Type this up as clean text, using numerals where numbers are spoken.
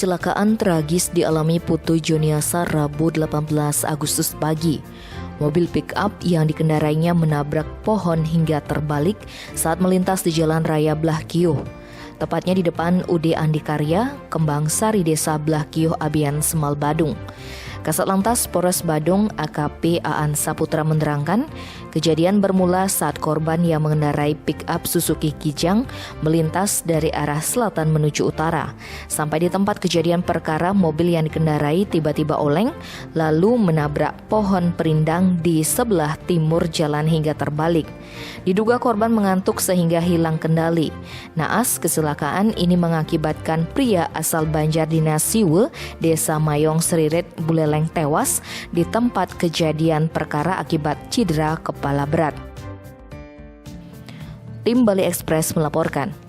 Kecelakaan tragis dialami Putu Joniasa Rabu 18 Agustus pagi. Mobil pick-up yang dikendarainya menabrak pohon hingga terbalik saat melintas di Jalan Raya Blahkiyuh. Tepatnya di depan UD Andikarya, Kembang Sari Desa Blahkiyuh, Abian, Semal, Badung. Kasat Lantas Polres Badung AKP Aan Saputra menerangkan, kejadian bermula saat korban yang mengendarai pick-up Suzuki Kijang melintas dari arah selatan menuju utara. Sampai di tempat kejadian perkara, mobil yang dikendarai tiba-tiba oleng lalu menabrak pohon perindang di sebelah timur jalan hingga terbalik. Diduga korban mengantuk sehingga hilang kendali. Naas, kecelakaan ini mengakibatkan pria asal Banjardinas Siwe, Desa Mayong Seriret, Buleleng tewas di tempat kejadian perkara akibat cedera kepala berat. Tim Bali Express melaporkan.